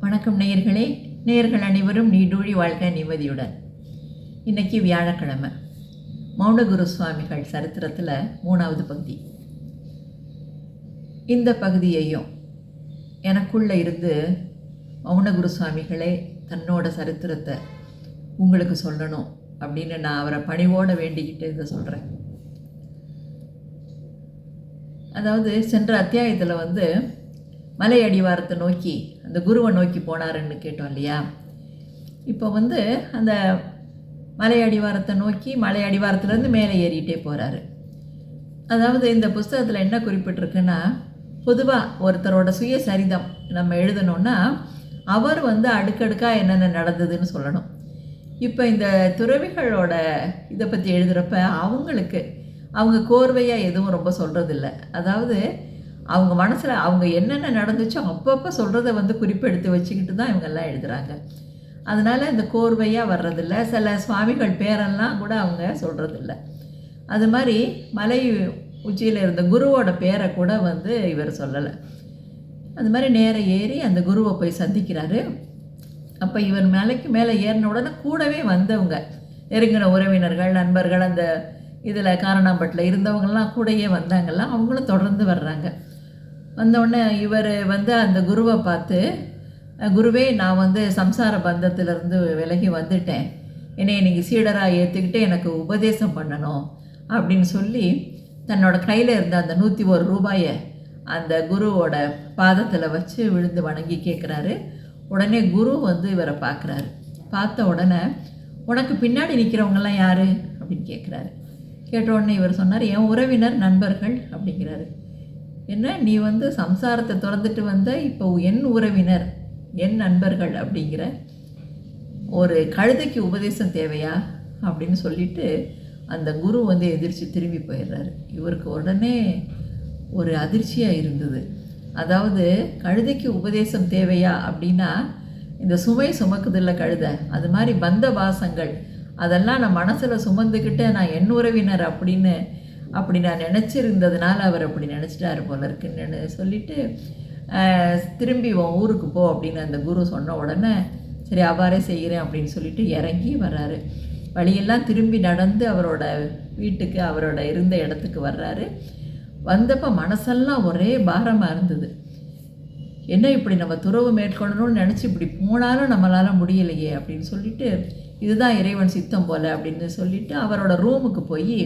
வணக்கம் நேயர்களே. நேயர்கள் அனைவரும் நீடூழி வாழ்க நிம்மதியுடன். இன்றைக்கி வியாழக்கிழமை. மௌனகுரு சுவாமிகள் சரித்திரத்தில் 3வது பகுதி. இந்த பகுதியையும் எனக்குள்ளே இருந்து மௌனகுரு சுவாமிகளே தன்னோட சரித்திரத்தை உங்களுக்கு சொல்லணும் அப்படின்னு நான் அவரை பணிவோடு வேண்டிக்கிட்டு இதை சொல்கிறேன். அதாவது சென்ற அத்தியாயத்தில் மலை அடிவாரத்தை நோக்கி அந்த குருவை நோக்கி போனாருன்னு கேட்டோம் இல்லையா. இப்போ அந்த மலை அடிவாரத்தை நோக்கி மலை அடிவாரத்துலேருந்து மேலே ஏறிட்டே போகிறாரு. அதாவது இந்த புஸ்தகத்தில் என்ன குறிப்பிட்டிருக்குன்னா, பொதுவாக ஒருத்தரோட சுயசரிதம் நம்ம எழுதணுன்னா அவர் அடுக்கடுக்காக என்னென்ன நடந்ததுன்னு சொல்லணும். இப்போ இந்த துறவிகளோட இதை பற்றி எழுதுகிறப்ப அவங்க கோர்வையாக எதுவும் ரொம்ப சொல்கிறதில்ல. அதாவது அவங்க மனசில் அவங்க என்னென்ன நடந்துச்சோ அப்பப்போ சொல்கிறத குறிப்பெடுத்து வச்சுக்கிட்டு தான் இவங்கெல்லாம் எழுதுகிறாங்க. அதனால் இந்த கோர்வையாக வர்றதில்ல. சில சுவாமிகள் பேரெல்லாம் கூட அவங்க சொல்கிறதில்ல. அது மாதிரி மலை உச்சியில் இருந்த குருவோட பேரை கூட இவர் சொல்லலை. அது மாதிரி நேராக ஏறி அந்த குருவை போய் சந்திக்கிறாரு. அப்போ இவர் மலைக்கு மேலே ஏறின உடனே கூடவே வந்தவங்க நெருங்கின உறவினர்கள், நண்பர்கள், அந்த இதில் காரணாம்பட்டில் இருந்தவங்கெல்லாம் கூடயே வந்தாங்கல்லாம். அவங்களும் தொடர்ந்து வர்றாங்க. வந்தோடனே இவர் அந்த குருவை பார்த்து, குருவே நான் சம்சார பந்தத்திலேருந்து விலகி வந்துட்டேன், என்னை நீங்கள் சீடராக ஏற்றுக்கிட்டு எனக்கு உபதேசம் பண்ணணும் அப்படின்னு சொல்லி தன்னோட கையில் இருந்த அந்த 101 ரூபாயை அந்த குருவோட பாதத்தில் வச்சு விழுந்து வணங்கி கேட்குறாரு. உடனே குரு இவரை பார்க்குறாரு. பார்த்த உடனே, உனக்கு பின்னாடி நிற்கிறவங்கெல்லாம் யார் அப்படின்னு கேட்குறாரு. கேட்ட உடனே இவர் சொன்னார், என் உறவினர், நண்பர்கள் அப்படிங்கிறாரு. என்ன நீ சம்சாரத்தை திறந்துட்டு இப்போ என் உறவினர், என் நண்பர்கள் அப்படிங்கிற, ஒரு கழுதைக்கு உபதேசம் தேவையா அப்படின்னு சொல்லிட்டு அந்த குரு எதிர்த்து திரும்பி போயிடுறாரு. இவருக்கு உடனே ஒரு அதிர்ச்சியாக இருந்தது. அதாவது கழுதைக்கு உபதேசம் தேவையா அப்படின்னா, இந்த சுமை சுமக்குதில்ல கழுதை, அது மாதிரி பந்த பாசங்கள் அதெல்லாம் நான் மனசில் சுமந்துக்கிட்டு நான் என் உறவினர் அப்படி நான் நினச்சிருந்ததுனால அவர் அப்படி நினச்சிட்டாரு போல இருக்குன்னு சொல்லிட்டு, திரும்பி உன் ஊருக்கு போ அப்படின்னு அந்த குரு சொன்ன உடனே சரி அவ்வாறே செய்கிறேன் அப்படின்னு சொல்லிட்டு இறங்கி வர்றாரு. வழியெல்லாம் திரும்பி நடந்து அவரோட வீட்டுக்கு, அவரோட இருந்த இடத்துக்கு வர்றாரு. வந்தப்போ மனசெல்லாம் ஒரே பாரமாக இருந்தது. என்ன இப்படி நம்ம துறவு மேற்கொள்ளணும்னு நினச்சி இப்படி போனாலும் நம்மளால் முடியலையே அப்படின்னு சொல்லிட்டு, இதுதான் இறைவன் சித்தம் போல் அப்படின்னு சொல்லிட்டு அவரோட ரூமுக்கு போய்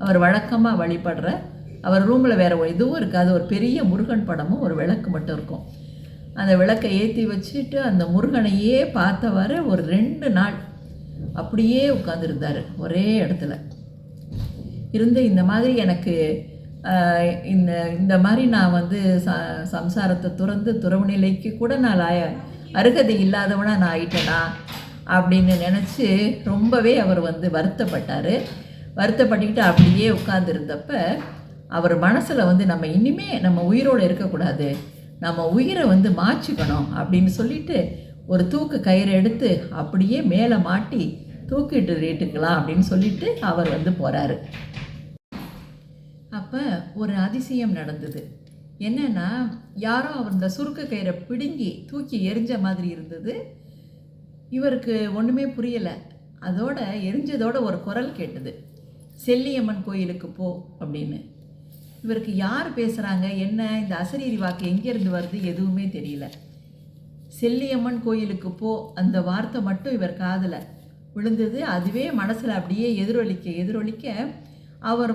அவர் வழக்கமாக வழிபடுற, அவர் ரூமில் வேறு இதுவும் இருக்காது, ஒரு பெரிய முருகன் படமும் ஒரு விளக்கு மட்டும் இருக்கும். அந்த விளக்கை ஏற்றி வச்சுட்டு அந்த முருகனையே பார்த்தவாறு ஒரு 2 நாள் அப்படியே உட்காந்துருந்தார் ஒரே இடத்துல இருந்து. இந்த மாதிரி எனக்கு இந்த மாதிரி நான் சம்சாரத்தை துறந்து துறவு நிலைக்கு கூட நான் அருகதை இல்லாதவனாக நான் ஆயிட்டேனா அப்படின்னு நினச்சி ரொம்பவே அவர் வருத்தப்பட்டார். வருத்தப்பட்டுக்கிட்டு அப்படியே உட்கார்ந்துருந்தப்ப அவர் மனசில் நம்ம இனிமே நம்ம உயிரோடு இருக்கக்கூடாது, நம்ம உயிரை மாற்றிக்கணும் அப்படின்னு சொல்லிட்டு ஒரு தூக்கு கயிறை எடுத்து அப்படியே மேலே மாட்டி தூக்கிட்டு ரேட்டுக்கலாம் அப்படின்னு சொல்லிட்டு அவர் போகிறாரு. அப்போ ஒரு அதிசயம் நடந்தது. என்னென்னா, யாரோ அவர் இந்த சுருக்க கயிறை பிடுங்கி தூக்கி எரிஞ்ச மாதிரி இருந்தது. இவருக்கு ஒன்றுமே புரியலை. அதோட எரிஞ்சதோட ஒரு குரல் கேட்டது, செல்லியம்மன் கோயிலுக்கு போ அப்படின்னு. இவருக்கு யார் பேசுகிறாங்க, என்ன இந்த அசரீரி வாக்கு எங்கேருந்து வருது எதுவுமே தெரியல. செல்லியம்மன் கோயிலுக்கு போ அந்த வார்த்தை மட்டும் இவர் காதில் விழுந்தது. அதுவே மனசில் அப்படியே எதிரொலிக்க அவர்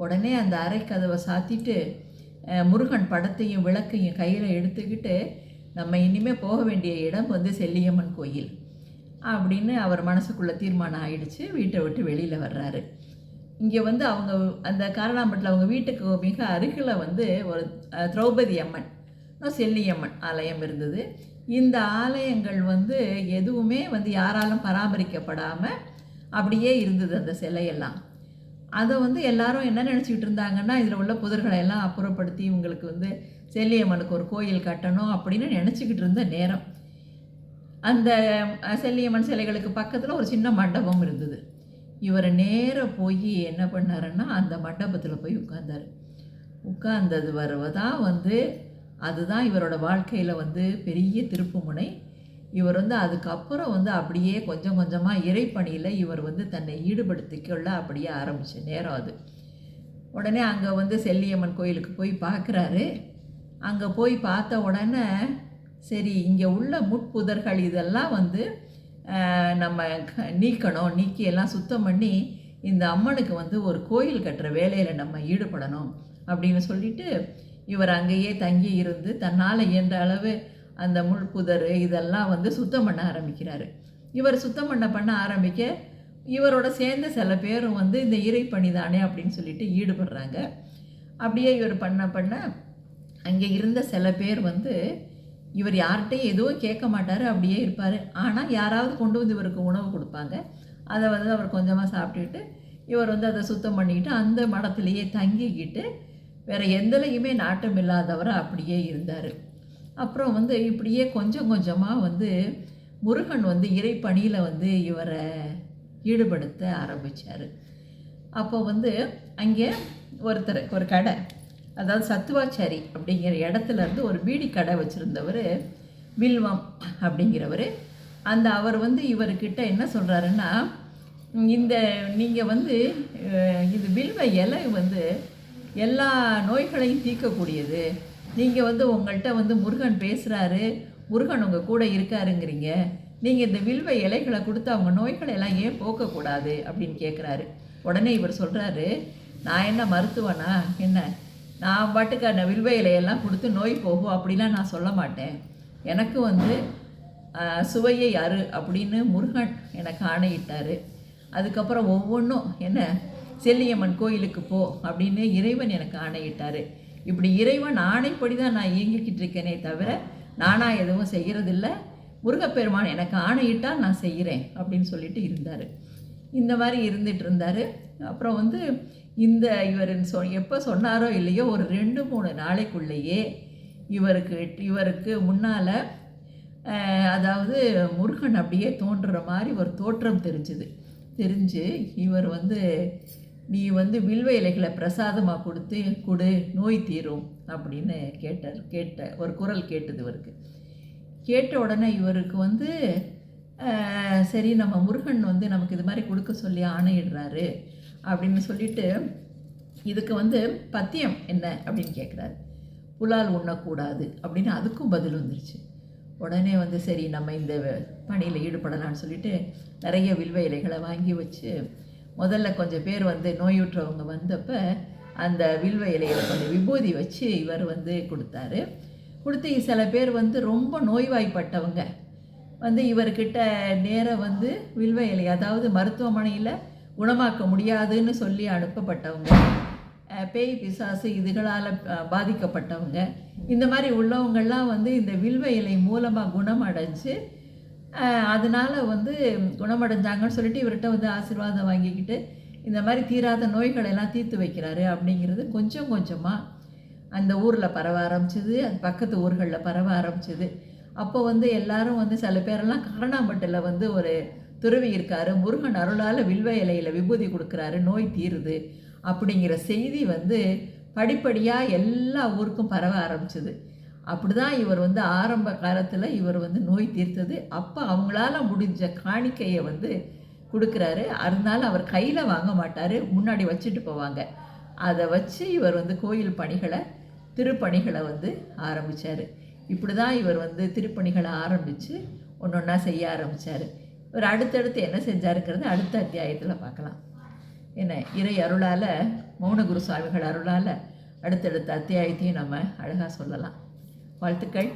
உடனே அந்த அறை கதவை சாத்திட்டு முருகன் படத்தையும் விளக்கையும் கையில் எடுத்துக்கிட்டு, நம்ம இனிமேல் போக வேண்டிய இடம் செல்லியம்மன் கோயில் அப்படின்னு அவர் மனசுக்குள்ளே தீர்மானம் ஆகிடுச்சு. வீட்டை விட்டு வெளியில் வர்றாரு. இங்கே அவங்க அந்த காரணாம்பட்டில் அவங்க வீட்டுக்கு மிக அருகில் ஒரு திரௌபதி அம்மன், செல்லியம்மன் ஆலயம் இருந்தது. இந்த ஆலயங்கள் எதுவுமே யாராலும் பராமரிக்கப்படாமல் அப்படியே இருந்தது அந்த சிலையெல்லாம். அதை எல்லாரும் என்ன நினச்சிக்கிட்டு இருந்தாங்கன்னா, இதில் உள்ள புதர்களை எல்லாம் அப்புறப்படுத்தி இவங்களுக்கு செல்லியம்மனுக்கு ஒரு கோயில் கட்டணும் அப்படின்னு நினச்சிக்கிட்டு இருந்த நேரம், அந்த செல்லியம்மன் சிலைகளுக்கு பக்கத்தில் ஒரு சின்ன மண்டபம் இருந்தது. இவர் நேராக போய் என்ன பண்ணாருன்னா, அந்த மண்டபத்தில் போய் உட்கார்ந்தார். உட்கார்ந்தது வருவதான் அதுதான் இவரோட வாழ்க்கையில் வந்து பெரிய திருப்புமுனை. இவர் வந்து அதுக்கப்புறம் வந்து அப்படியே கொஞ்சம் கொஞ்சமாக இறைப்பணியில் இவர் வந்து தன்னை ஈடுபடுத்திக்கொள்ள அப்படியே ஆரம்பித்த நேரம் அது. உடனே அங்கே வந்து செல்லியம்மன் கோயிலுக்கு போய் பார்க்குறாரு. அங்கே போய் பார்த்த உடனே சரி, இங்கே உள்ள முட்புதர்கள் இதெல்லாம் வந்து நம்ம நீக்கணும், நீக்கி எல்லாம் சுத்தம் பண்ணி இந்த அம்மனுக்கு வந்து ஒரு கோயில் கட்டுற வேலையில் நம்ம ஈடுபடணும் அப்படின்னு சொல்லிட்டு இவர் அங்கேயே தங்கி இருந்து தன்னால் இயன்ற அளவு அந்த முள்புதர் இதெல்லாம் வந்து சுத்தம் பண்ண ஆரம்பிக்கிறாரு. இவர் சுத்தம் பண்ண ஆரம்பிக்க இவரோட சேர்ந்த சில பேரும் வந்து இந்த இறைப்பணி தானே அப்படின்னு சொல்லிட்டு ஈடுபடுறாங்க. அப்படியே இவர் பண்ண அங்கே இருந்த சில பேர் வந்து இவர் யார்கிட்டையும் எதுவும் கேட்க மாட்டார், அப்படியே இருப்பார். ஆனால் யாராவது கொண்டு வந்து இவருக்கு உணவு கொடுப்பாங்க. அதை வந்து அவர் கொஞ்சமாக சாப்பிட்டுக்கிட்டு இவர் வந்து அதை சுத்தம் பண்ணிக்கிட்டு அந்த மடத்துலேயே தங்கிக்கிட்டு வேறு எந்தலையுமே நாட்டம் இல்லாதவரை அப்படியே இருந்தார். அப்புறம் வந்து இப்படியே கொஞ்சம் கொஞ்சமாக வந்து முருகன் வந்து இறைப்பணியில் வந்து இவரை ஈடுபடுத்த ஆரம்பித்தார். அப்போ வந்து அங்கே ஒரு கடை, அதாவது சத்துவாச்சாரி அப்படிங்கிற இடத்துலேருந்து ஒரு பீடி கடை வச்சுருந்தவர் வில்வம் அப்படிங்கிறவர். அவர் வந்து இவர்கிட்ட என்ன சொல்கிறாருன்னா, நீங்கள் வந்து இது வில்வ இலை வந்து எல்லா நோய்களையும் தீர்க்கக்கூடியது. நீங்கள் வந்து உங்கள்கிட்ட வந்து முருகன் பேசுகிறாரு, முருகன் உங்கள் கூட இருக்காருங்கிறீங்க. நீங்கள் இந்த வில்வ இலைகளை கொடுத்து அவங்க நோய்களை எல்லாம் ஏன் போக்கக்கூடாது அப்படின்னு கேட்குறாரு. உடனே இவர் சொல்கிறாரு, நான் என்ன மருத்துவனா என்ன, நான் பாட்டுக்கான வில்வ இலையெல்லாம் கொடுத்து நோய் போகும் அப்படிலாம் நான் சொல்ல மாட்டேன். எனக்கு வந்து சுவையை அரு அப்படின்னு முருகன் எனக்கு ஆணையிட்டார். அதுக்கப்புறம் ஒவ்வொன்றும் என்ன செல்லியம்மன் கோயிலுக்கு போ அப்படின்னு இறைவன் எனக்கு ஆணையிட்டார். இப்படி இறைவன் ஆணைப்படி தான் நான் இயங்கிக்கிட்டு இருக்கேனே தவிர நானாக எதுவும் செய்கிறதில்ல. முருகப்பெருமான் எனக்கு ஆணையிட்டால் நான் செய்கிறேன் அப்படின்னு சொல்லிட்டு இருந்தார். இந்த மாதிரி இருந்துகிட்டு இருந்தார். அப்புறம் வந்து இவர் எப்போ சொன்னாரோ இல்லையோ ஒரு 2-3 நாளைக்குள்ளேயே இவருக்கு முன்னால் அதாவது முருகன் அப்படியே தோன்றுற மாதிரி ஒரு தோற்றம் தெரிஞ்சு இவர் வந்து நீ வந்து வில்வ இலைகளை பிரசாதமாக கொடுத்து கொடு, நோய் தீரும் அப்படின்னு கேட்ட ஒரு குரல் கேட்டது இவருக்கு. கேட்ட உடனே இவருக்கு வந்து சரி, நம்ம முருகன் வந்து நமக்கு இது மாதிரி கொடுக்க சொல்லி ஆணையிடுறாரு அப்படின்னு சொல்லிட்டு இதுக்கு வந்து பத்தியம் என்ன அப்படின்னு கேட்குறாரு. புலால் உண்ணக்கூடாது அப்படின்னு அதுக்கும் பதில் வந்துருச்சு. உடனே வந்து சரி, நம்ம இந்த பணியில் ஈடுபடலான்னு சொல்லிட்டு நிறைய வில்வ இலைகளை வாங்கி வச்சு முதல்ல கொஞ்சம் பேர் வந்து நோயுற்றவங்க வந்தப்போ அந்த வில்வ இலையில் கொஞ்சம் விபூதி வச்சு இவர் வந்து கொடுத்தாரு. கொடுத்து சில பேர் வந்து ரொம்ப நோய்வாய்ப்பட்டவங்க வந்து இவர்கிட்ட நேராக வந்து வில்வ இலை, அதாவது மருத்துவமனையில் குணமாக்க முடியாதுன்னு சொல்லி அனுப்பப்பட்டவங்க, பேய் பிசாசு இதுகளால் பாதிக்கப்பட்டவங்க, இந்த மாதிரி உள்ளவங்கள்லாம் வந்து இந்த வில்வ இலை மூலமாக குணமடைஞ்சு அதனால் வந்து குணமடைஞ்சாங்கன்னு சொல்லிட்டு இவர்கிட்ட வந்து ஆசீர்வாதம் வாங்கிக்கிட்டு இந்த மாதிரி தீராத நோய்களெல்லாம் தீர்த்து வைக்கிறாரு அப்படிங்கிறது கொஞ்சம் கொஞ்சமாக அந்த ஊரில் பரவ ஆரம்பிச்சிது. அது பக்கத்து ஊர்களில் பரவ ஆரம்பிச்சிது. அப்போ வந்து எல்லாரும் வந்து சில பேரெல்லாம் காரணாம்பட்டில் வந்து ஒரு துறவி இருக்கார், முருகன் அருளால் வில்வ இலையில் விபூதி கொடுக்குறாரு, நோய் தீருது அப்படிங்கிற செய்தி வந்து படிப்படியாக எல்லா ஊருக்கும் பரவ ஆரம்பிச்சிது. அப்படி தான் இவர் வந்து ஆரம்ப காலத்தில் இவர் வந்து நோய் தீர்த்தது. அப்போ அவங்களால முடிஞ்ச காணிக்கையை வந்து கொடுக்குறாரு. அதனால அவர் கையில் வாங்க மாட்டார், முன்னாடி வச்சுட்டு போவாங்க. அதை வச்சு இவர் வந்து கோயில் பணிகளை, திருப்பணிகளை வந்து ஆரம்பித்தார். இப்படி தான் இவர் வந்து திருப்பணிகளை ஆரம்பித்து ஒன்றா செய்ய ஆரம்பித்தார். இவர் அடுத்தடுத்து என்ன செஞ்சாருங்கிறது அடுத்த அத்தியாயத்தில் பார்க்கலாம். என்ன இறை அருளால், மௌனகுரு சுவாமிகள் அருளால் அடுத்தடுத்த அத்தியாயத்தையும் நம்ம அழகாக சொல்லலாம். வாழ்த்துக்கள்.